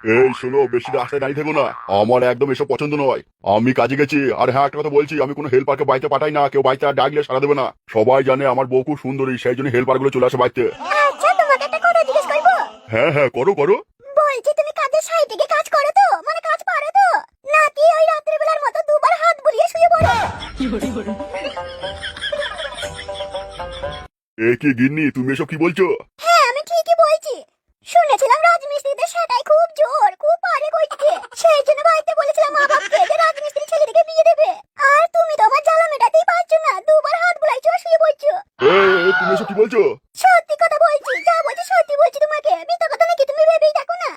এই শোনো, বেশি রাস্তায় দাঁড়িয়ে থেকো না, আমার একদম এসব পছন্দ নয়। আমি কাজে গেছি। আর হ্যাঁ, একটা কথা বলছি, আমি কোনো হেল্পারকে বাড়িতে পাঠাই না। কেউ বাড়িতে আর ডাকলে সারা দেবে না। সবাই জানে আমার বউ খুব সুন্দরী, সেই জন্য হেল্পার গুলো চলে আসে বাড়িতে। আচ্ছা, তোমাকে একটা কথা জিজ্ঞেস করবো? হ্যাঁ হ্যাঁ, করো করো। বলছি, তুমি কাজের সাইডে গিয়ে কাজ করো তো? মানে কাজ পারো তো? নাকি ওই রাত্রির বেলার মতো দুবার হাত বুলিয়ে শুয়ে পড়ো? এ কি গিন্নি, তুমি এসব কি বলছো? হ্যাঁ, আমি ঠিকই বলছি। শুনেছিলাম রাজমিস্ত্রিদের সেটাই খুব জোর, খুব পারে কইতে। সেই জন্য বাড়িতে বলেছিলাম মা বাপকে যে রাজমিস্ত্রি ছেলেটিকে বিয়ে দেবে। আর তুমি তো আমার জ্বালা মেটাতেই পারছো না, দুবার হাত বুলাইছো আর শুয়ে পড়ছো। তুমি এসব কি বলছো? সত্যি কথা বলছি, যা বলছি সত্যি বলছি তোমাকে। মিথ্যা কথা নাকি তুমি ভেবেই দেখো না?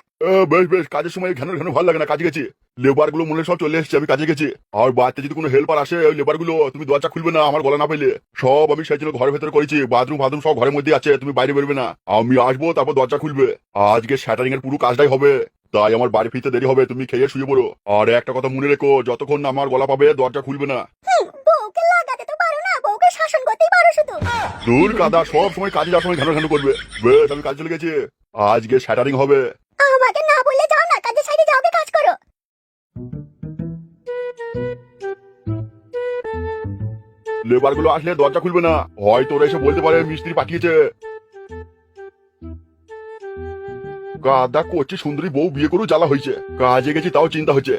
বেশ বেশ, কাজের সময় ঘন ঘন ভালো লাগে না, কাজে গেছি। লেবার গুলো মনে হয় সব চলে এসেছে, আমি কাজে গেছি। আর বাড়িতে যদি কোনো হেল্পার আসে, ওই লেবার গুলো তুমি দরজা খুলবে না আমার গলা না পেলে। সব আমি সেই জন্য ঘরের ভেতরে করেছি। বাথরুম সব ঘরের মধ্যে আছে, তুমি বাইরে বেরোবে না। আমি আসবো, তারপর দরজা খুলবে। আজকে শ্যাটারিং এর পুরো কাজটাই হবে, তাই আমার বাড়ি ফিরতে দেরি হবে। তুমি খেয়ে শুয়ে পড়ো। আর একটা কথা মনে রেখো, যতক্ষণ না আমার গলা পাবে দরজা খুলবে না। বউকে লাগাতে তো পারো না, বউকে শাসন করতেই পারো শুধু। দূর কাদা, সব সময় কাজে যাওয়ার সময় ঘন ঘন করবে। বেশ, আমি কাজ চলে গেছি। আজকে শ্যাটারিং হবে। আমাকে না বললে যাও না, কাজের সাইডে যাও, কাজ করো। লেবার গুলো আসলে দরজা খুলবে না, হয়তো ওরা এসে বলতে পারে মিস্ত্রি পাঠিয়েছে। গাদা করছে, সুন্দরী বউ বিয়ে করেও জ্বালা হয়েছে। কাজে গেছি তাও চিন্তা হচ্ছে।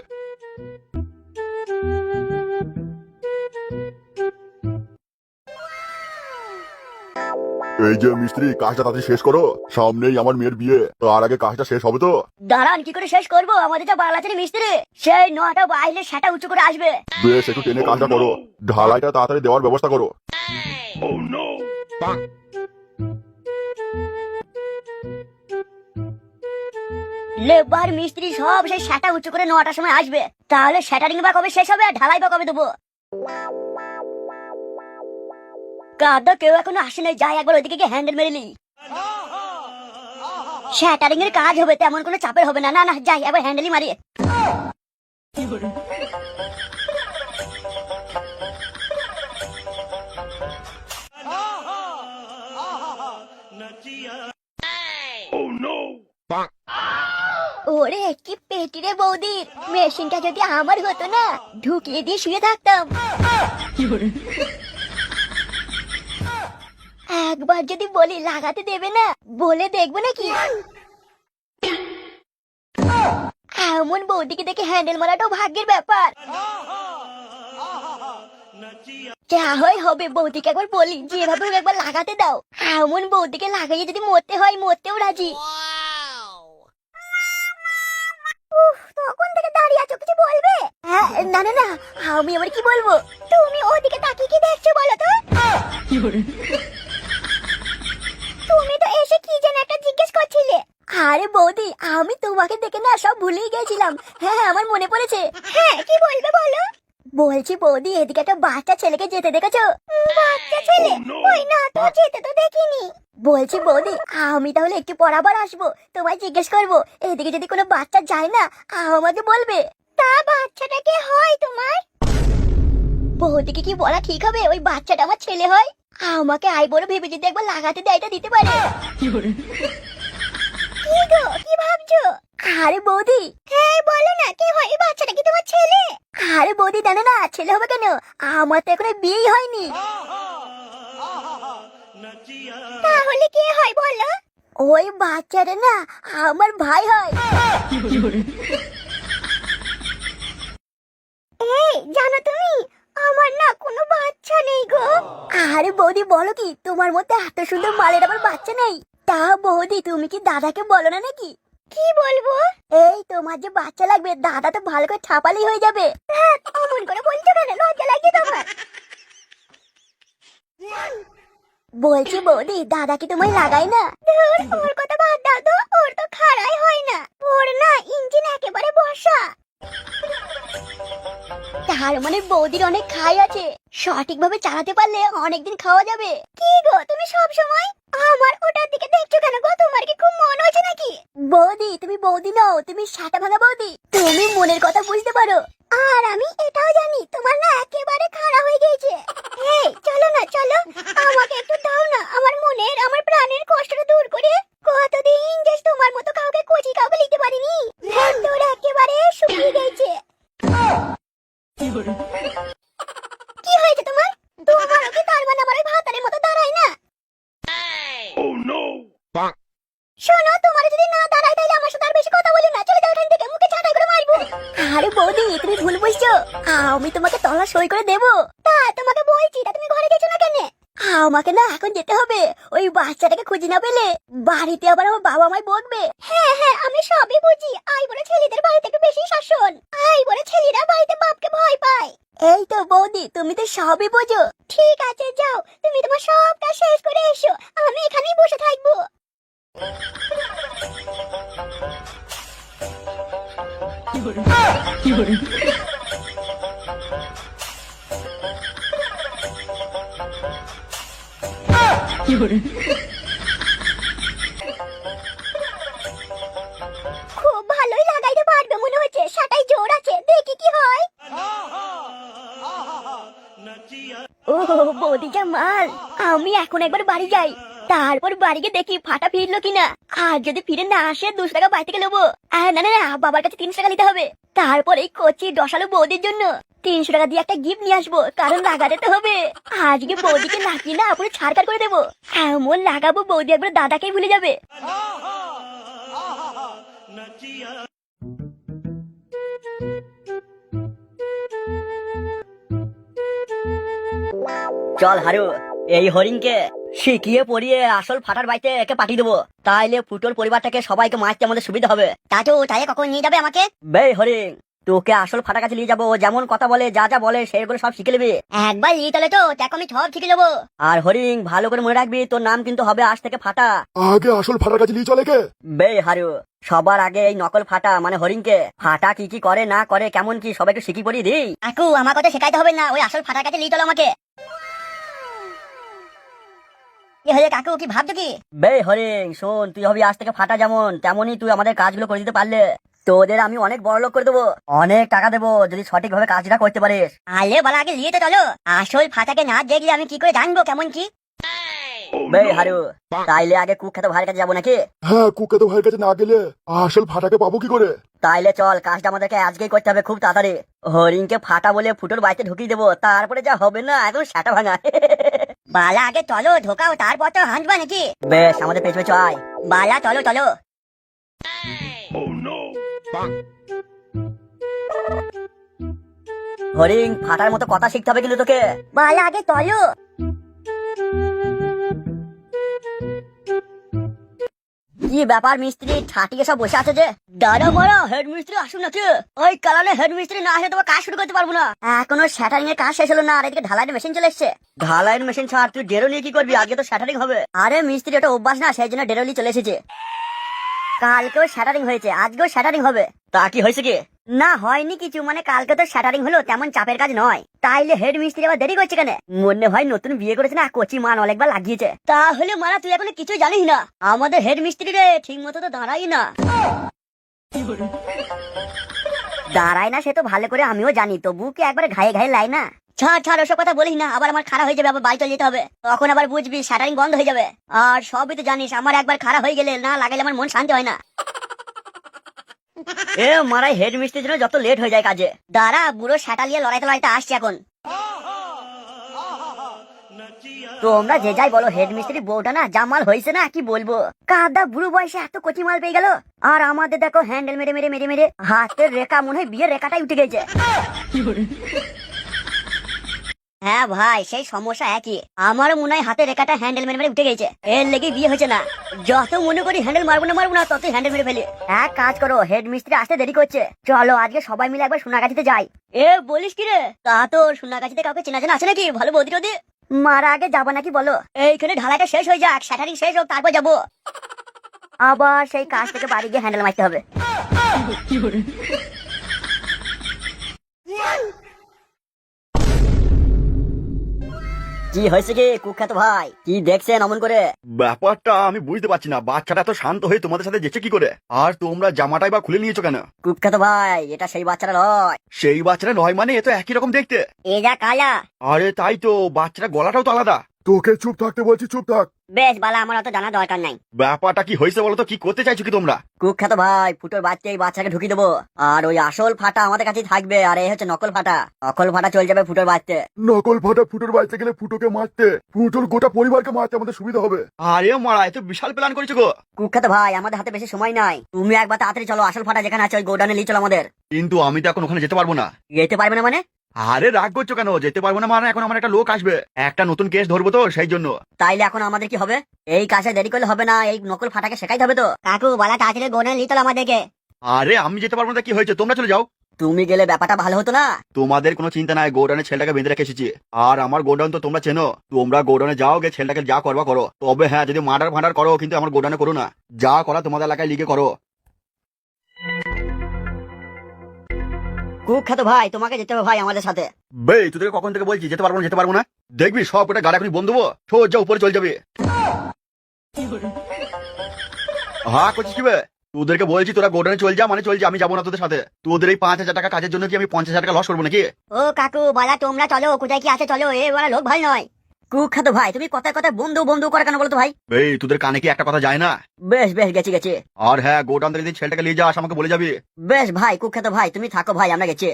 এই যে মিস্ত্রি, কাজটা তাড়াতাড়ি শেষ করো, সামনেই আমার মেয়ের বিয়ে। তার আগে কাজটা শেষ হবে তো? দাঁড়ান, কি করে শেষ করবো? আমাদের যা বাল আছে মিস্ত্রি, সেই 9টা বাইলে সেটা উঁচু করে আসবে। বেশ, একটু টেনে কাজটা করো। ঢালাইটা তাড়াতাড়ি দেওয়ার ব্যবস্থা করো। লেবার মিস্ত্রি সব সেই সেটা উঁচু করে 9টার সময় আসবে। তাহলে সেটারিং বা কবে শেষ হবে আর ঢালাই বা কবে দেবো? কাদা কেউ এখনো আসে নাই, যাই একবার ওইদিকে গিয়ে হ্যান্ডেল মেরে নি। সেটারিং এর কাজ হবে, তেমন কোনো চাপের হবে না। না না, যাই একবার হ্যান্ডেলই মারি। ওরে কি পেটি রে বৌদির! মেশিনটা যদি আমার হতো না, ঢুকিয়ে দিয়ে শুয়ে থাকতাম। একবার যদি বলি লাগাতে দেবে না, বলে দেখবো নাকি? এমন বৌদিকে দেখে হ্যান্ডেল মারাটাও ভাগ্যের ব্যাপার। যা হয় হবে, বৌদিকে একবার বলি যেভাবে হোক একবার লাগাতে দাও। এমন বৌদিকে লাগাইয়ে যদি মরতে হয়, মরতেও রাজি। তখন থেকে দাঁড়িয়ে আছো, কিছু বলবে? না না না, আমি আবার কি বলবো? তুমি ওদিকে তাকিয়ে কি দেখছো বলো তো? তুমি তো এসে কি যেন একটা জিজ্ঞেস করছিলে। আরে বৌদি, আমি তোমাকে দেখে না সব ভুলেই গেছিলাম। হ্যাঁ হ্যাঁ, আমার মনে পড়েছে। হ্যাঁ, কি বলবে বলো? বলছি বৌদি, এদিকে একটা বাচ্চা ছেলেকে যেতে দেখেছো? বাচ্চা ছেলে? ওই না তো, যেতে তো দেখিনি। বলছি বৌদি, আমি তাহলে একটু পর আবার আসবো, তোমায় জিজ্ঞেস করবো। এদিকে যদি কোনো বাচ্চা যায় না, আমাকে বলবে। তা বাচ্চাটা কে হয় তোমার? বৌদিকে কি বলা ঠিক হবে ওই বাচ্চাটা আমার ছেলে হয়? আমাকে আই বড় ভেবে যদি একবার লাগাতে দেয়, এটা দিতে পারে। কি গো, কি ভাবছো? আরে বৌদি, হ্যাঁ বলো না, কে হয় এই বাচ্চাটা? কি তোমার ছেলে? আরে বৌদি, জানো না ছেলে হবে কেন? আমার তো এখনো বিয়েই হয়নি। তাহলে কে হয় বলো? ওই বাচ্চাটা না আমার ভাই হয়। এই জানো তুমি, আমার না কোনো বাচ্চা নেই গো। আরে বৌদি, বলো কি, তোমার মধ্যে এত সুন্দর মালের আবার বাচ্চা নেই? তা বৌদি, তুমি কি দাদাকে বলো না নাকি? কি বলবো? এই তোমার যে বাচ্চা লাগবে, দাদা তো ভালো করে ছাপালেই হয়ে যাবে। হ্যাঁ, অমন করে বলছো কেন? লজ্জা লাগে তোমার? বলছি বৌদি, দাদা কি তোমায় লাগাই না? ধুর, ওর কথা বাদ দাও তো, ওর তো খাড়াই হয় না। ওর না ইঞ্জিন একেবারে বসা। তার মানে বৌদির অনেক খাই আছে, সঠিকভাবে চালাতে পারলে অনেকদিন খাওয়া যাবে। কি গো, তুমি সব সময় আমার ওটার দিকে দেখছো কেন গো? তোমার কি খুব মন হয়েছে নাকি? বৌদি, তুমি বৌদি নও, তুমি সাটা ভাঙা বৌদি। তুমি মনের কথা বুঝতে পারো। আর আমি এটাও জানি তোমার না একেবারে খাড়া হয়ে গেছে। এই চলো না, চলো, আমাকে একটু দাও না, আমার মনের, আমার প্রাণের কষ্টটা দূর করে। কতদিন যে তোমার মতো কাউকে কচি কাউকে লিখতে পারিনি। আরে বৌদি তুমি ভুল বুঝছো, আমি তোমাকে তলা সই করে দেবো। তা তোমাকে বলছি, তা তুমি ঘরে গেছো না কেন? আমাকে না এখন যেতে হবে, ওই বাচ্চাটাকে খুঁজে না পেলে বাড়িতে আবার আমার বাবা আমায় বকবে। হ্যাঁ হ্যাঁ আমি সবই বুঝি, আই বলে ছেলেদের বাড়িতে একটু বেশি শাসন, আই বলে ছেলেরা বাড়িতে বাপকে ভয় পায়। এই তো বৌদি তুমি তো সবই বোঝো। ঠিক আছে যাও, তুমি তোমার সব কাজ শেষ করে এসো, আমি এখানেই বসে থাকবো। খুব ভালোই লাগাইতে পারবে মনে হচ্ছে, সেটাই জোর আছে, দেখি কি হয়। ও বৌদি যা মাল, আমি এখন একবার বাড়ি যাই, তারপর বাড়ি গিয়ে দেখি ফাটা ফিরলো কিনা। আর যদি ফিরে না আসে 200 টাকা বাড়ি থেকে নেবো। না না না, বাবার কাছে 300 টাকা নিতে হবে। তারপর এই কচি ডসালো বৌদির জন্য 300 টাকা দিয়ে একটা গিফট নিয়ে আসবো, কারণ লাগাতে তো হবে। আজকে বৌদিকে লাগিয়ে না পুরো ছাড়কার করে দেবো, এমন লাগাবো বৌদি একবার দাদাকেই ভুলে যাবে। চল হারু, এই হরিণকে শিখিয়ে পড়িয়ে আসল ফাটার বাড়িতে একে পাঠিয়ে দেবো, তাইলে ফুটোর পরিবারটাকে সবাইকে মারতে আমাদের সুবিধা হবে। চাচু তাই কখন নিয়ে যাবে আমাকে? বে হরিণ, তোকে আসল ফাটার কাছে নিয়ে যাবো, ও যেমন কথা বলে যা যা বলে সেগুলো সব শিখে নেবি। একবার নিয়ে চলে তো, দেখো আমি সব শিখে নেবো। আর হরিণ ভালো করে মনে রাখবি, তোর নাম কিন্তু হবে আজ থেকে ফাটা। আগে আসল ফাটার কাছে নিয়ে চলে কে? বে হারু, সবার আগে এই নকল ফাটা মানে হরিণকে ফাটা কি কি করে না করে কেমন কি সবাইকে শিখি পড়িয়ে দিই। কাকু আমার কথা শেখাইতে হবে না, ওই আসল ফাটার কাছে নিয়ে চলো আমাকে। কি হয়ে কাকু, কি ভাবছো কি? বে হরিণ শোন, তুই হবি আজ থেকে ফাটা যেমন, তেমনই তুই আমাদের কাজগুলো করে দিতে পারলে তোদের আমি অনেক বড় লোক করে দেবো, অনেক টাকা দেবো যদি সঠিকভাবে কাজটা করতে পারিস। আলে বলা আগে নিয়ে তো চলো, আসল ফাটাকে না দেখলে আমি কি করে জানবো কেমন কি? বে হারু, তাইলে আগে কুখ্যাত ভাইয়ের কাছে যাবো নাকি? হ্যাঁ, কুকাতো ভাইয়ের কাছে না গেলে আসল ফাটাকে পাবো কি করে? তাইলে চল, কাজটা আমাদেরকে আজকেই করতে হবে খুব তাড়াতাড়ি। হরিণকে ফাটা বলে ফুটোর বাড়িতে ঢুকিয়ে দেবো, তারপরে যা হবে না এখন সেটা ভাঙা। বালা আগে চলো ঢোকাও, তারপর তো হাঁটবা নাকি? বেশ, আমাদের পেছনে চল। বালা চলো চলো। হরিণ ফাটার মতো কথা শিখতে হবে কিন্তু তোকে। বালা আগে চলো। কি ব্যাপার মিস্ত্রি, ঠাটিকে সব বসে আছে যে? দাদা বড় হেড মিস্ত্রি আসুন নাকি? ওই কারণে হেড মিস্ত্রি না আসলে তোমার কাজ শুরু করতে পারবো না। এখনো শ্যাটারিং এর কাজ শেষ হলো না, আর এদিকে ঢালাইয়ের মেশিন চলে এসছে। ঢালাইয়ের মেশিন ছাড়, তুই ডেরো নিয়ে কি করবি? আজকে তো শ্যাটারিং হবে। আরে মিস্ত্রি ওটা অভ্যাস না, সেই জন্য ডেরো নিয়ে চলে এসেছে। কালকেও শ্যাটারিং হয়েছে, আজকেও শ্যাটারিং হবে। তা কি হয়েছে কি? না হয়নি কিছু, মানে কালকে তো শ্যাটারিং হলো, তেমন চাপের কাজ নয়। তাইলে হেড মিস্ত্রি আবার দেরি করছে কেন? মনে হয় নতুন বিয়ে করেছে না, কচি মান অনেকবার লাগিয়েছে। তাহলে মারা তুই এখনো কিছু জানিস না, আমাদের হেড মিস্ত্রি রে ঠিক মতো তো দাঁড়াই না। দাঁড়ায় না সে তো ভালো করে আমিও জানি, তবু কি একবারে ঘায়ে ঘায়ে লাই না। ছাড় ছাড়, ওসব কথা বলিস না, আবার আমার খারাপ হয়ে যাবে, আবার বাড়ি চলে যেতে হবে, তখন আবার বুঝবি শ্যাটারিং বন্ধ হয়ে যাবে। আর সবই তো জানিস, আমার একবার খারাপ হয়ে গেলে না লাগাইলে আমার মন শান্তি হয় না। এ মারাই হেড মিস্ত্রির জন্য যত লেট হয়ে যায় কাজে। দাঁড়া, বুড়ো শ্যাটা নিয়ে লড়াইতে লড়াইতে আসছে এখন। তোমরা যে যাই বলো, হেড মিস্ত্রি বউটা না জামাল হয়েছে না, কি বলবো। কাদা বুড়ো বয়সে এত কচি মাল পেয়ে গেল, আর আমাদের দেখো হ্যান্ডেল মেরে মেরে মেরে মেরে হাতের রেখা মনে হয় বিয়ের রেখাটাই উঠে গেছে। হ্যাঁ ভাই, সেই সমস্যা একই, আমারও মনে হয় হাতের রেখাটা হ্যান্ডেল মেরে মেরে উঠে গেছে, এর লেগে বিয়ে হচ্ছে না। যত মনে করি হ্যান্ডেল মারবো না তত হ্যান্ডেল মেরে ফেলি। এক কাজ করো, হেড মিস্ত্রি আসতে দেরি করছে, চলো আজকে সবাই মিলে একবার সোনাগাছিতে যাই। এ বলিস কি রে? তা তোর সোনাগাছিতে কাউকে চেনা জানা আছে নাকি? ভালো বৌদি টদি মারা আগে যাবা নাকি বলো? এইখানে ঢালাইটা শেষ হয়ে যাক, শ্যাটারিং শেষ হোক, তারপর যাবো। আবার সেই কাজ থেকে বাড়ি গিয়ে হ্যান্ডেল মারতে হবে। কি হয়েছে কি কুখ্যাত ভাই, কি দেখছেন অমন করে? ব্যাপারটা আমি বুঝতে পারছি না, বাচ্চাটা তো শান্ত হয়ে তোমাদের সাথে যেছে কি করে, আর তোমরা জামাটাই বা খুলে নিয়েছো কেন? কুখ্যাত ভাই, এটা সেই বাচ্চাটা নয়। সেই বাচ্চাটা নয় মানে? এ তো একই রকম দেখতে। এ যা কালা। আরে তাই তো, বাচ্চাটা গলাটাও তো আলাদা। তোকে চুপ থাকতে বলছি, চুপ থাক। বেশ বালা, আমার অত জানা দরকার নাই। ব্যাপারটা কি হয়েছে বলো তো, কি করতে চাইছো কি তোমরা? কুখ্যাত ভাই, ফুটোর বাচ্চা এই বাচ্চাকে ঢুকিয়ে দেবো, আর ওই আসল ফাটা আমাদের কাছেই থাকবে, আর এই হচ্ছে নকল ফাটা। নকল ফাটা চলে যাবে ফুটোর বাচ্চা। নকল ফাটা ফুটোর বাড়িতে গেলে ফুটোকে মারতে, ফুটোর গোটা পরিবারকে মারতে আমাদের সুবিধা হবে। আরে মারা, এত বিশাল প্ল্যান করেছো গো। কুখ্যাত ভাই, আমাদের হাতে বেশি সময় নাই, তুমি একবার তাড়াতাড়ি চলো, আসল ফাটা যেখানে আছে ওই গোডাউনে নিয়ে চলো আমাদের। কিন্তু আমি তো এখন ওখানে যেতে পারবো না। যেতে পারবে না মানে? আরে রাগ করছো কেন? যেতে পারবো না মানে এখন আমার একটা লোক আসবে, একটা নতুন কেস ধরবো তো সেই জন্য। তাইলে এখন আমাদের কি হবে? এই কাজে দেরি করলে হবে না, এই নকল ফাটাকে শেখাইতে হবে তো। কাকু বলা তাড়াতাড়ি গোডাউনে নিয়ে চলো আমাদেরকে। আরে আমি যেতে পারবো না, কি হয়েছে? তোমরা চলে যাও। তুমি গেলে ব্যাপারটা ভালো হতো না? তোমাদের কোনো চিন্তা নাই, গোডাউনে ছেলেটাকে বেঁধে রেখে এসেছি, আর আমার গোডাউন তো তোমরা চেনো। তোমরা গোডাউনে যাও, গে ছেলেটাকে যা করবা করো। তবে হ্যাঁ, যদি মার্ডার ফান্ডার করো কিন্তু আমার গোডাউনে করো না। যা করা তোমাদের এলাকায় লিগে করো। কুখ্যাত ভাই, তোমাকে যেতে হবে ভাই আমাদের সাথে। বে তোদেরকে কখন থেকে বলছি যেতে পারবো না যেতে পারবো না? দেখবি সব কটা গাড়ি এখনই বন্ধ দেবো, সোজা উপরে চলে যাবে। হ্যাঁ করছিস কি বে? তোদেরকে বলছি তোরা গোডাউনে চল যা, মানে চল যা, আমি যাবো না তোদের সাথে। তোদের এই 5,000 টাকা কাজের জন্য কি আমি 50,000 টাকা লস করবো নাকি? ও কাকু বলা, তোমরা চলো, কোথায় কি আছে চলো, এ বলা লোক ভাই নয়। কুখ্যাত ভাই, তুমি কথায় কথায় বন্ধু বন্ধু করে কেন বলো তো ভাই? এই তোদের কানে কি একটা কথা যায় না? বেশ বেশ, গেছি গেছি। আর হ্যাঁ, গোডাউন থেকে যদি ছেলেটাকে নিয়ে যাস আমাকে বলে যাবি। বেশ ভাই, কুখ্যাত ভাই তুমি থাকো ভাই, আমরা গেছি।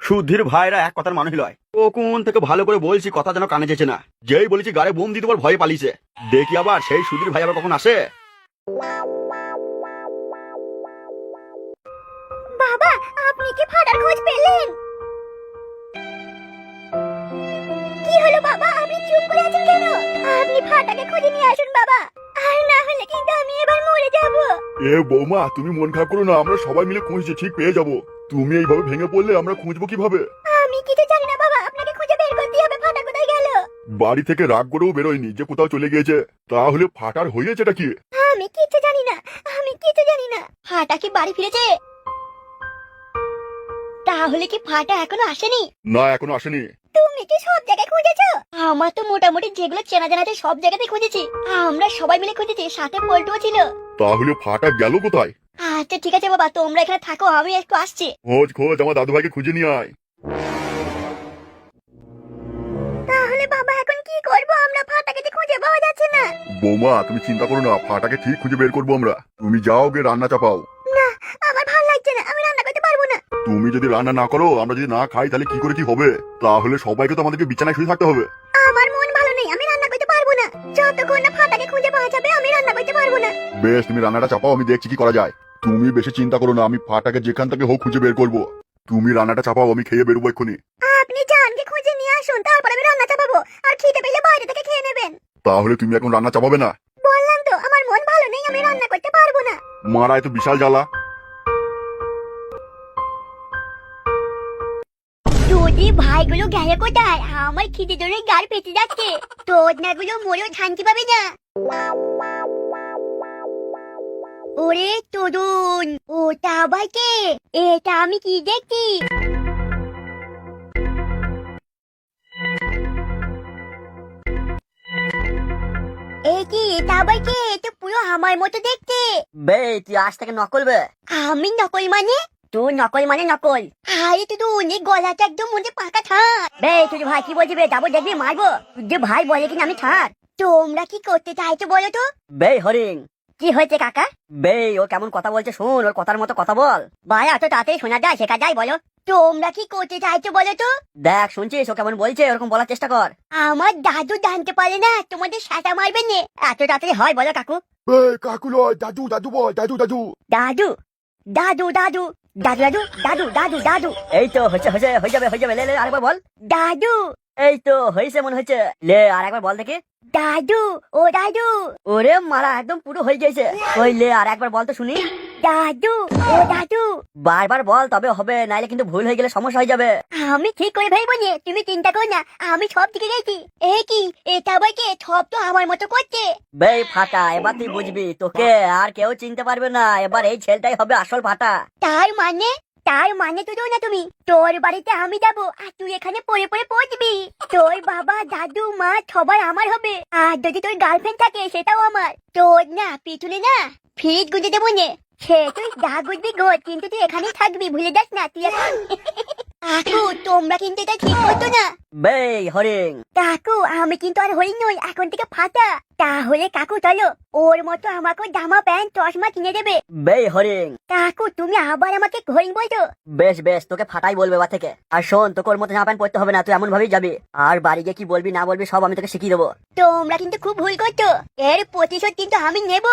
সুধীর ভাইরা এক কথার মানুষ লয়। কখন থেকে ভালো করে বলছি, কথা যেন কানে যেছে না। যেই বলেছি গাড়ি বোম দিতে বল, ভয়ে পালিয়েছে। দেখি আবার সেই সুধীর ভাই আবার কখন আসে। বাবা, আপনি কি ফাটার খোঁজ পেলেন? কি হলো বাবা, আপনি চুপ করে আছেন কেন? আপনি ফাটাকে খুঁজে নিয়ে আসুন বাবা, আর না হলে কিন্তু আমি এবার মরে যাব। এ বৌমা, তুমি মন খারাপ করো না, আমরা সবাই মিলে খুঁজছি, ঠিক পেয়ে যাবো। তুমি এইভাবে ভেঙে পড়লে আমরা খুঁজবো কিভাবে? আমি কিছু জানি না বাবা, আপনাকে খুঁজে বের করতে হবে। ফাটা কোথায় গেল? বাড়ি থেকে রাগ করেও বেরোয়নি যে কোথাও চলে গিয়েছে। তাহলে ফাটার হয়েছেটা কি? আমি কিছু জানি না, আমি কিছু জানি না। ফাটা কি বাড়ি ফিরেছে? তাহলে কি ফাটা এখনো আসেনি? না, এখনো আসেনি। তুমি কি সব জায়গায় খুঁজেছো? আমার তো মোটামুটি যেগুলো চেনা জানা আছে সব জায়গাতেই খুঁজেছি। আমরা সবাই মিলে খুঁজেছি, সাথে পল্টুও ছিল। তাহলে ফাটা গেল কোথায়? আচ্ছা ঠিক আছে বাবা, তোমরা এখানে থাকো, আমি একটু আসছি। খোঁজ খোঁজ, আমার দাদু ভাইকে খুঁজে নিয়ে আয়। তাহলে বাবা এখন কি করব? আমরা ফাটাকে যে খুঁজে পাওয়া যাচ্ছে না। বৌমা, তুমি চিন্তা করো না, ফাটাকে ঠিক খুঁজে বের করবো আমরা। তুমি যাও গে রান্না চাপাও। না, আমার ভালো লাগছে না, আমি রান্না করতে পারবো না। তুমি যদি রান্না না করো, আমরা যদি না খাই, তাহলে কি করে কি হবে? তাহলে সবাইকে তো আমাদেরকে বিছানায় শুয়ে থাকতে হবে। আমার মন ভালো নেই, আমি রান্না করতে পারবো না। যতক্ষণ না ফাটাকে খুঁজে পাওয়া যাবে আমি রান্না করতে পারবো না। বেশ, তুমি রান্নাটা চাপাও, আমি দেখছি কি করা যায়। তুমি বেশি চিন্তা করো না, আমি ফাটাকে যেখান থেকে হোক খুঁজে বের করবো। তুমি রান্নাটা চাপাও, আমি খেয়ে বেরোবো এক্ষুনি। আপনি জানকে খুঁজে নিয়ে আসুন, তারপর আমি রান্না চাপাবো, আর খিদে পেলে বাইরে থেকে খেয়ে নেবেন। তাহলে তুমি এখন রান্না চাপাবে না? বললাম তো আমার মন ভালো নেই, আমি রান্না করতে পারবো না। মারায় তো বিশাল জ্বালা। যদি ভাইগুলো গেল কোথায়? আমার খিদে ধরে গাল পেতে যাচ্ছে। তোর নাগুলো মরেও শান্তি পাবে না। ওরে তরুণ, ওটা আবার কে? এটা আমি কি দেখছি? এই কি, এটা আবার কে? তো পুরো আমার মতো দেখতে। বে তুই আজ থেকে নকল বে। আমি নকল মানে? তুই নকল মানে নকল। আরে তুই অনেক গলাটা একদম মধ্যে পাকা থাক। বে তুই ভাই কি বলছি বে, যাবো দেখবি মারবো। তুই যে ভাই বলে কিনা আমি ছাড়। তোমরা কি করতে চাইছো বলো তো? বে হরিং, কি হয়েছে কাকা? বে ও কেমন কথা বলছে শোন, ওর কথার মতো কথা বল। ভাই এত তাড়াতাড়ি শোনা যায়, শেখা যায়, বলো। তোমরা কি করতে চাইছো বলো তো? দেখ শুনছিস ও কেমন বলছে, ওরকম বলার চেষ্টা কর। আমার দাদু জানতে পারে না, তোমাদের সাঁটা মারবে না। এত তাড়াতাড়ি হয় বলো কাকু? কাকু লয়, দাদু দাদু বল, দাদু দাদু। দাদু দাদু দাদু দাদু দাদু দাদু দাদু দাদু। এই তো হয়েছে হয়েছে, হয়ে যাবে, লে লে আরেকবার বল। দাদু এই তো হয়েছে মনে হচ্ছে, লে আর একবার বল দেখি। দাদু, ও দাদু। ওরে মারা, একদম পুরো হয়ে গেছে। ওই লে আর একবার বল তো শুনি। দাদু, ও দাদু। বারবার বল তবে হবে, নাইলে কিন্তু ভুল হয়ে গেলে সমস্যা হয়ে যাবে। আমি ঠিক করে ফেলবো নে, তুমি চিন্তা করো না, আমি সব দিকে গেছি। এ কি, এটা আবার কে? সব তো আমার মতো করছে। বে ফাটা, এবার তুই বুঝবি, তোকে আর কেউ চিনতে পারবে না, এবার এই ছেলেটাই হবে আসল ফাটা। তার মানে? তার মানে তো না, তুমি তোর বাড়িতে আমি যাব, আর তুই এখানে পড়ে পড়ে পড়বি। তোর বাবা দাদু মা সবার আমার হবে, আর যদি তোর গার্লফ্রেন্ড থাকে সেটাও আমার। তোর না পিছনে না ফ্রিজ গুঁজে দেবো নে। সে তুই যা গুঁজবি গোজ, কিন্তু তুই এখানেই থাকবি, ভুলে যাস না তুই এখন। কাকু তোমরা কিন্তু এটা ঠিক করতো না। বে হরিং, কাকু আমি কিন্তু আর হই নই, এখন থেকে ফাটা। তাহলে কাকু চলো, ওর মতো আমাকে জামা প্যান্ট চশমা কিনে দেবে। বে হরিং। কাকু তুমি আবার আমাকে হরিণ বলছো? বেশ বেশ, তোকে ফাটাই বলবে বা থেকে। আর শোন, তোকে ওর মতো জামা প্যান্ট পরতে হবে না, তুই এমন ভাবেই যাবি। আর বাড়ি গিয়ে কি বলবি না বলবি সব আমি তোকে শিখিয়ে দেবো। তোমরা কিন্তু খুব ভুল করছো, এর প্রতিশোধ কিন্তু আমি নেব।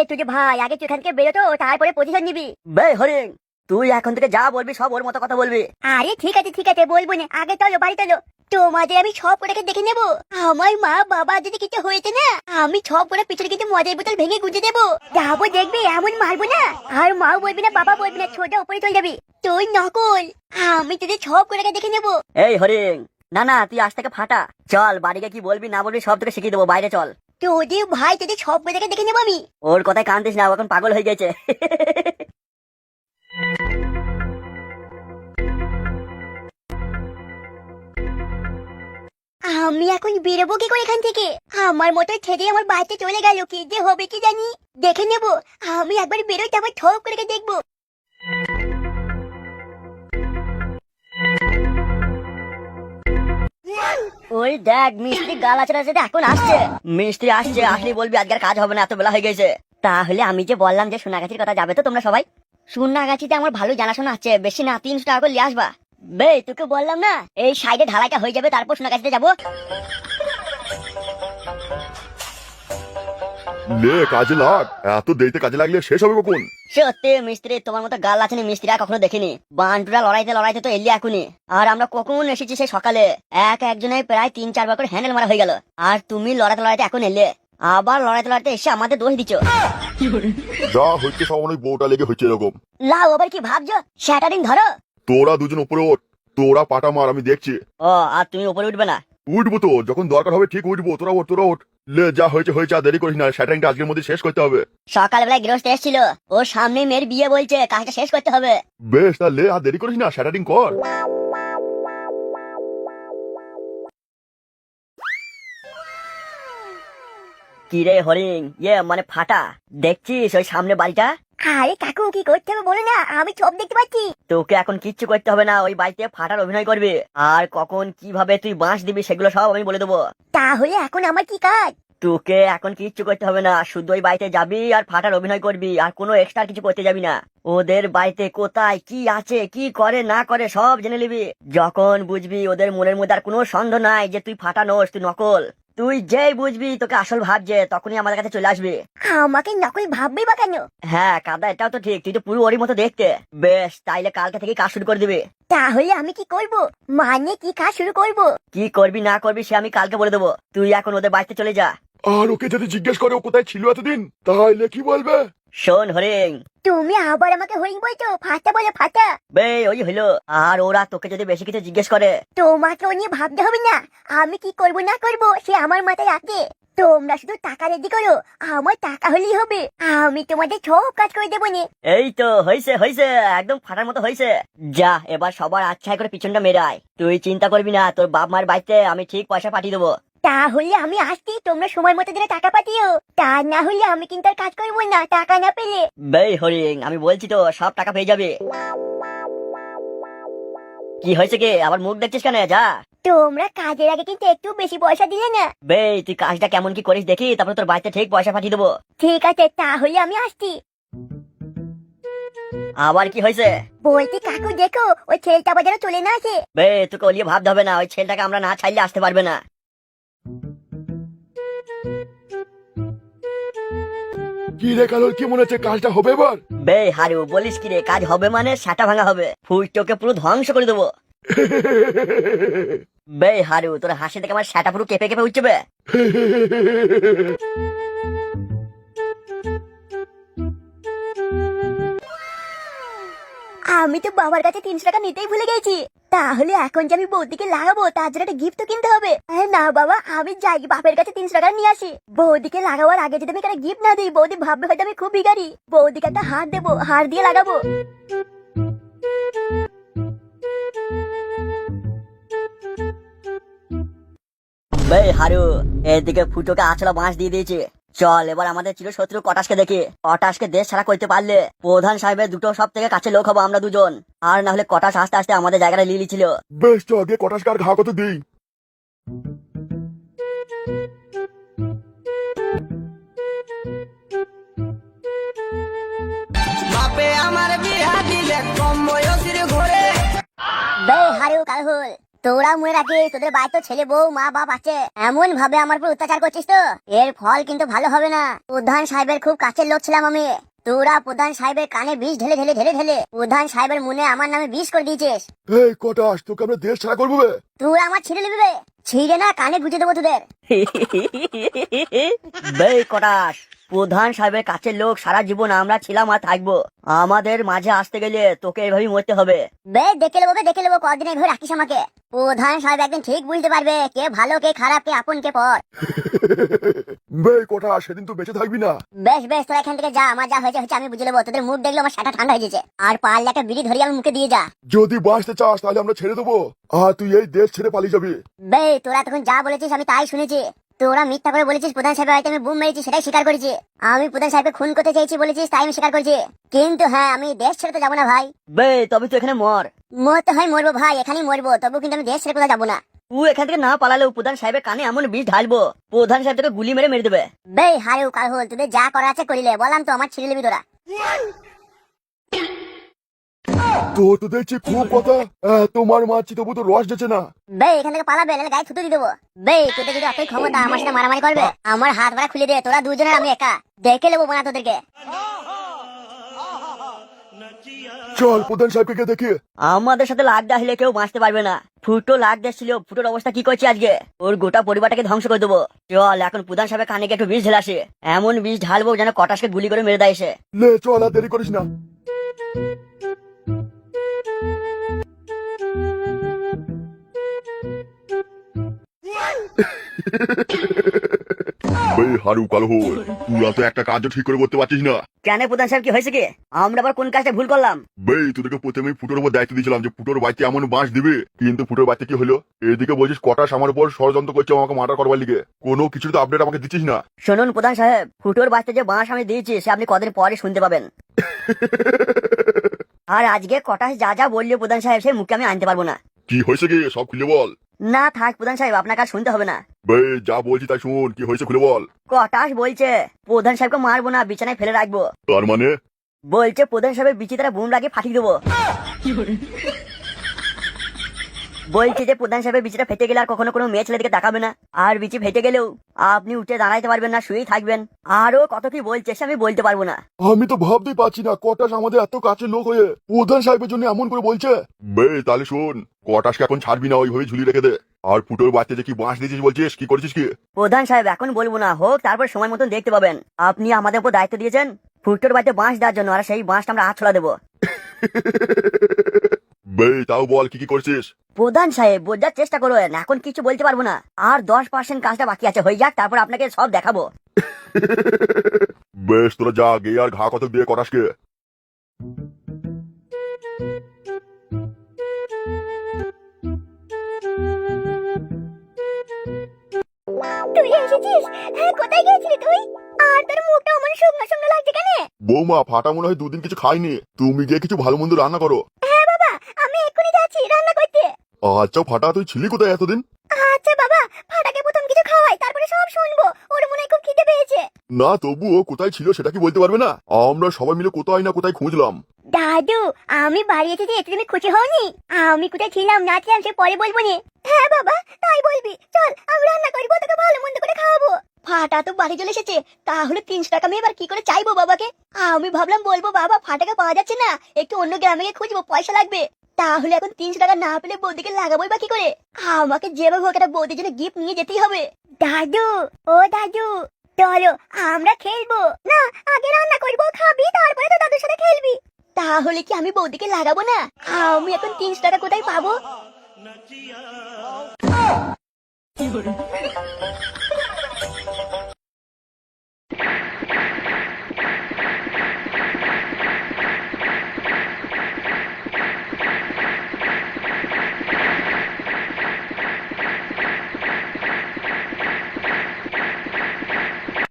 তুই যে ভাই, আগে তুই এখান থেকে বেরোতো, তারপরে প্রতিশোধ নিবি। বে হরিং, তুই এখন থেকে যা বলবি সব ওর মতো কথা বলবি। আরে ঠিক আছে বলবো না, আগে চলো বাড়ি চলো। তোমাদের আমি সব কটাকে দেখে নেবো। আমার মা বাবা যদি কিছু হয়েছে না, আমি সব করে পিছনে কিন্তু মদের বোতল ভেঙে গুঁজে দেবো। যাবো দেখবি, এমন মারবো না। আর মা বলবি না, বাবা বলবি না, ছোট উপরে চলে যাবি। তুই নকল, আমি তোদের সব কটাকে দেখে নেবো। এই হরিং, না না তুই আজ থেকে ফাটা। চল বাড়ি গিয়ে কি বলবি না বলবি সব তোকে শিখিয়ে দেবো, বাইরে চল। তোদের ভাই তোদের সব কটাকে দেখে নেবো আমি। ওর কথায় কানতিস না, ও এখন পাগল হয়ে গেছে। আমি এখন বেরোবো কি করে এখান থেকে? আমার মতো ছেড়ে আমার বাড়িতে চলে গেল, কি যে হবে কি জানি। দেখে নেবো, আমি একবার বেরোই, তারপর ঠক করে দেখবো। ওই দেখ মিস্ত্রি গালাচারা যেটা এখন আসছে। মিস্ত্রি আসছে, আসলে বলবি আজকের কাজ হবে না, এত বেলা হয়ে গেছে। তাহলে আমি যে বললাম যে সোনাগাছির কথা, যাবে তো তোমরা সবাই? সোনাগাছিতে আমার ভালো জানাশোনা আছে, বেশি না 300 টাকা করে নিয়ে আসবা। বে তোকে বললাম না, এই সাইডে ঢালাইটা হয়ে যাবে, তারপর সোনাগাছিতে যাবো। লে কাজে লাগ, এত দেরিতে কাজে লাগলে শেষ হবে কখন? সত্যি মিস্ত্রি তোমার মতো গাল আছে মিস্ত্রি আর কখনো দেখিনি। বান্টুরা লড়াইতে লড়াইতে তো এলি এখনই। আর আমরা কখন এসেছি সেই সকালে, একজনের প্রায় 3-4 বার করে হ্যান্ডেল মারা হয়ে গেল। আর তুমি লড়াইতে লড়াইতে এখন এলে, আবার লড়াইতে লড়াইতে এসে আমাদের দোষ দিচ্ছ। যা হচ্ছে সব ওই বউটা লেগে হচ্ছে এরকম। লাও আবার কি ভাবছো? শ্যাটারিং ধরো। তোরা দুজন উপরে ওঠ, তোরা পাটা মার, আমি দেখছি। ও আর তুমি উপরে উঠবে না? উঠবো তো, যখন দরকার হবে ঠিক উঠবো। তোরা ওঠ, তোরা ওঠ। লে যা হয়েছে হয়েছে, আর দেরি করিস না, শ্যাটারিংটা আজকের মধ্যে শেষ করতে হবে। সকালবেলায় গৃহস্থ এসেছিল, ওর সামনে মেয়ের বিয়ে বলছে, কাজটা শেষ করতে হবে। বেশ, তা লে আর দেরি করিস না, শ্যাটারিং কর। কি রে হরিং, মানে ফাটা, দেখছিস ওই সামনে বাড়িটা? আরে কাকু কি করতে হবে বলো না, আমি সব দেখতে পাচ্ছি। তোকে এখন কিচ্ছু করতে হবে না, ওই বাড়িতে ফাটার অভিনয় করবি। আর কখন কিভাবে তুই বাঁশ দিবি সেগুলো সব আমি বলে দেবো। তাহলে এখন আমার কি কাজ? তোকে এখন কিচ্ছু করতে হবে না, শুধু ওই বাড়িতে যাবি আর ফাটার অভিনয় করবি, আর কোনো এক্সট্রা কিছু করতে যাবি না। ওদের বাড়িতে কোথায় কি আছে, কি করে না করে সব জেনে নিবি। যখন বুঝবি ওদের মনের মধ্যে আর কোনো সন্দেহ নাই যে তুই ফাটা নোস, তুই নকল, তুই যেই বুঝবি তোকে আসল ভাবছে, তখনই আমাদের কাছে চলে আসবি। আমাকে নকল ভাববি বা কেন? হ্যাঁ কাদা, এটাও তো ঠিক, তুই তো পুরো ওরই মতো দেখতে। বেশ, তাইলে কালকে থেকে কাজ শুরু করে দিবি। তাহলে আমি কি করব, মানে কি কাজ শুরু করব? কি করবি না করবি সে আমি কালকে বলে দেবো, তুই এখন ওদের বাড়িতে চলে যা। আর ওকে যদি জিজ্ঞেস করে ও কোথায় ছিল এতদিন, তাহলে কি বলবে? শোন হরিং, তুমি আবার আমাকে হরিণ বলছো? ফাটা বলে ফাটা। বে ওই হইলো। আর ওরা তোকে যদি বেশি কিছু জিজ্ঞেস করে, তোমাকে ও নিয়ে ভাবতে হবে না, আমি কি করব না করব সে আমার মাথায় আছে। তোমরা শুধু টাকা রেডি করো, আমার টাকা হলেই হবে, আমি তোমাদের সব কাজ করে দেবো নে। এই তো হইছে হইছে, একদম ফাটার মতো হইছে। যা এবার সবার আচ্ছাই করে পিছনটা মেরাই। তুই চিন্তা করবি না, তোর বাপ মার বাড়িতে আমি ঠিক পয়সা পাঠিয়ে দেবো। তাহলে আমি আসছি, তোমরা সময় মতো দিলে টাকা পাঠিও, তা না হলে আমি কিন্তু আর কাজ করবো না টাকা না পেলে। বে হরিং, আমি বলছি তো সব টাকা পেয়ে যাবে। কি হয়েছে কি, আবার মুখ দেখছিস কেন? যা। তোমরা কাজের আগে কিন্তু একটু বেশি পয়সা দিলে না। বে তুই কাজটা কেমন কি করিস দেখি, তারপর তোর বাড়িতে ঠিক পয়সা পাঠিয়ে দেবো। ঠিক আছে, তাহলে আমি আসছি। আবার কি হয়েছে? বলছি কাকু দেখো, ওই ছেলেটা আবার যেন চলে না আসে। বে তোকে ওলিয়ে ভাবতে হবে না, ওই ছেলেটাকে আমরা না ছাইলে আসতে পারবে না। কি রে কালোর, কি মনে হচ্ছে কাজটা হবে এবার? বে হারু, বলিস কি রে, কাজ হবে মানে সাটা ভাঙা হবে, ফুটটোকে পুরো ধ্বংস করে দেবো। বে হারু, তোর হাসি থেকে আমার সাটা পুরো কেঁপে কেঁপে উঠছে বে। আমি তো বাবার কাছে 300 টাকা নিতেই ভুলে গেছি। তাহলে এখন যে আমি বৌদিকে লাগাবো, তার জন্য একটা গিফট কিনতে হবে। না বাবা, আমি যাই বাপের কাছে 300 টাকা নিয়ে আসি। বৌদিকে লাগাবার আগে যদি আমি একটা গিফট না দিই, বৌদি ভাববে হয়তো আমি খুব ভিখারি। বৌদিকে একটা হার দেবো, হার দিয়ে লাগাবো। বে হারু, এদিকে ফুটোকে আছলা বাঁশ দিয়ে দিয়েছে, চল এবার আমাদের চিরশত্রু কটাসকে দেখি। কটাসকে দেশ ছাড়া করতে পারলে প্রধান সাহেবের দুটো সব থেকে কাছে লোক হবো আমরা দুজন। আর না হলে কটাস আস্তে আস্তে আমাদের জায়গাটা লিলি ছিল। বেশ চ আগে কটাসকার ঘা কত দিই। বাপে আমার বিয়া দিলে কম বয়সের ঘরে। বে হারু কালহুল, তোরা মনে রাখিস তোদের বাড়িতে তো ছেলে বউ মা বাপ আছে, এমন ভাবে আমার উপর অত্যাচার করছিস তো এর ফল কিন্তু ভালো হবে না। প্রধান সাহেবের খুব কাছের লোক ছিলাম আমি। তোরা প্রধান সাহেবের কানে বিষ ঢেলে ঢেলে ঢেলে ঢেলে প্রধান সাহেবের মনে আমার নামে বিষ করে দিয়েছিস। এই কটাস তোকে আমরা দেশ ছাড়া করবো বে। তোরা আমার ছিঁড়ে নিবি বে, ছিঁড়ে না কানে গুঁজে দেবো তোদের। বে কটাস, প্রধান সাহেবের কাছের লোক সারা জীবন আমরা ছিলাম আর থাকবো। আমাদের মাঝে আসতে গেলে তোকে এইভাবেই মরতে হবে। বে দেখে নেবো বে দেখে নেবো, কদিন এভাবে রাখিস আমাকে। প্রধান সাহেব একদিন ঠিক বুঝতে পারবে কে ভালো কে খারাপ কে আপন কে পর। বে কটাস সেদিন তো বেঁচে থাকবি না। বেশ বেশ তোরা এখান থেকে যা, আমার যা হয়েছে হয়েছে আমি বুঝে নেবো। তোদের মুখ দেখলে আমার সাটা ঠান্ডা হয়ে গেছে। আর পারলে একটা বিড়ি ধরিয়ে আমি মুখে দিয়ে যা। যদি বাঁচতে চাস তাহলে আমরা ছেড়ে দেবো, আর তুই এই দেশ ছেড়ে পালিয়ে যাবি। বে তোরা তখন যা বলেছিস আমি তাই শুনেছি। তোরা মিথ্যা করে বলেছিস প্রধান সাহেবের বাড়িতে আমি বুম মেরেছি, সেটাই স্বীকার করেছি। আমি প্রধান সাহেবকে খুন করতে চেয়েছি বলেছিস, তাই আমি স্বীকার করেছি। কিন্তু হ্যাঁ আমি দেশ ছেড়ে তো যাবো না ভাই। বে তবে তো এখানে মর। মরতে হয় মরবো ভাই, এখানেই মরবো, তবু কিন্তু আমি দেশ ছেড়ে কোথাও যাবো না। তুই এখান থেকে না পালালেও প্রধান সাহেবের কানে এমন বিষ ঢালবো প্রধান সাহেব তোকে গুলি মেরে মেরে দেবে। বে হারু কালহুল, তোদের যা করা আছে করিলে, বললাম তো আমার ছিঁড়ে নিবি তোরা। তো তো দেখছি খুব কথা, তোমার মারছি তবু তো রস যেছে না। বে এখান থেকে পালাবে নাহলে গায়ে থুতু দিয়ে দেবো। বে তোদের যদি অতই ক্ষমতা আমার সাথে মারামারি করবে, আমার হাত ভাড়া খুলে দে, তোরা দুজনের আমি একা দেখে নেবো না তোদেরকে। চল প্রধান সাহেবকে গিয়ে দেখি। আমাদের সাথে লাগ হলে কেউ বাঁচতে পারবে না। ফুটো লাগ ছিল, ফুটোর অবস্থা কি করছে আজকে, ওর গোটা পরিবারটাকে ধ্বংস করে দেবো। চল এখন প্রধান সাহেবের কানে গিয়ে একটু বিষ ঢেলে আসে, এমন বিষ ঢালবো যেন কটাসকে গুলি করে মেরে দেয় এসে। লে চল আর দেরি করিস না। বে হারু কালহুল, তোরা তো একটা কাজও ঠিক করে করতে পারছিস না। কেন প্রধান সাহেব কি হয়েছে কি? আমরা আবার কোন কাজটা ভুল করলাম? বে তোদেরকে প্রথমে ফুটোর উপর দায়িত্ব দিয়েছিলাম যে ফুটোর বাড়িতে এমন বাঁশ দিবে, কিন্তু ফুটোর বাড়িতে কি হলো? এদিকে বলছিস কটাস আমার উপর ষড়যন্ত্র করছে আমাকে মার্ডার করবার লিগে, কোনো কিছু তো আপডেট আমাকে দিচ্ছিস না। শুনুন প্রধান সাহেব, ফুটোর বাচ্চা যে বাঁশ আমি দিয়েছি সে আপনি কদিন পরে শুনতে পাবেন। আর আজকে কটাস যা যা বললো প্রধান সাহেব সে মুখে আমি আনতে পারবো না। কি হয়েছে কি সব খুলে বল। না থাক প্রধান সাহেব, আপনার কাজ শুনতে হবে না। বে যা বলছি তাই শুন, কি হয়েছে খুলে বল। কটাস বলছে প্রধান সাহেবকে মারবো না, বিছানায় ফেলে রাখবো। তার মানে? বলছে প্রধান সাহেবের বিচি তারা বুম লাগিয়ে ফাটিয়ে দেবো। বলছে যে প্রধান সাহেবের বিচিটা ফেটে গেলে আর কখনো কোনো মেয়ে ছেলেদিকে তাকাবে না, আর বিচি ফেটে গেলেও আপনি উঠে দাঁড়াইতে পারবেন না, শুয়েই থাকবেন। আরো কত কি বলছে সে আমি বলতে পারবো না। আমি তো ভাবতেই পারছি না কটাস আমাদের এত কাছের লোক হয়ে প্রধান সাহেবের জন্য এমন করে বলছে। বে তাহলে শোন, কটাসকে এখন ছাড়বি না, ওইভাবে ঝুলিয়ে রেখে দে। আর ফুটোর বাচ্চা যে কি বাঁশ দিয়েছিস বলছিস, কি করেছিস কি? প্রধান সাহেব এখন বলবো না, হোক তারপর সময় মতন দেখতে পাবেন। আপনি আমাদের উপর দায়িত্ব দিয়েছেন ফুটোর বাড়িতে বাঁশ দেওয়ার জন্য, আর সেই বাঁশটা আমরা হাত ছড়া দেবো। বে তাও বল কি কি করছিস। প্রধান সাহেব বোঝার চেষ্টা করবেন, এখন কিছু বলতে পারবো না। আর 10% কাজটা বাকি আছে, হয়ে যাক তারপর আপনাকে সব দেখাবো। বেশ তোরা যা গিয়ে আর ঘা কত দিয়ে কটাসকে। তুই এসেছিস? হ্যাঁ কোথায় গেছিলি তুই? আর তোর মুখটা অমন শুকনো শুকনো লাগছে কেন? বৌমা ফাটা মনে হয় দুদিন কিছু খাইনি, তুমি গিয়ে কিছু ভালো মন্দ রান্না করো। হ্যাঁ বাবা, আমি এক্ষুনি যাচ্ছি রান্না করতে। আচ্ছা ফাটা তুই ছিলি কোথায় এতদিন? আচ্ছা বাবা, ফাটাকে প্রথম কিছু খাওয়াই তারপরে সব শুনবো। ওর মনে হয় খুব খিদে পেয়েছে। না তবুও কোথায় ছিল সেটা কি বলতে পারবে না? আমরা সবাই মিলে কোথায় না কোথায় খুঁজলাম। দাদু আমি বাড়ি এসেছি, এতে তুমি খুশি হওনি? আমি কোথায় ছিলাম না ছিলাম সে পরে বলবো নি। হ্যাঁ বাবা তাই বলবি, চল আমি রান্না করবো, তোকে ভালো মন্দ করে খাওয়াবো। ফাটা তো বাড়ি চলে এসেছে, তাহলে 300 টাকা আমি এবার কি করে চাইবো বাবাকে? আমি ভাবলাম বলবো বাবা ফাটাকে পাওয়া যাচ্ছে না, একটু অন্য গ্রামে গিয়ে খুঁজবো, পয়সা লাগবে। তাহলে এখন 300 টাকা না পেলে বৌদিকে লাগাবোই বা কি করে? আমাকে যেভাবে হোক একটা বৌদির জন্য গিফট নিয়ে যেতেই হবে। দাদু ও দাদু চলো আমরা খেলবো। না আগে রান্না করবো, খাবি তারপরে তো দাদুর সাথে খেলবি। তাহলে কি আমি বৌদিকে লাগাবো না? আমি এখন 300 টাকা কোথায় পাবো?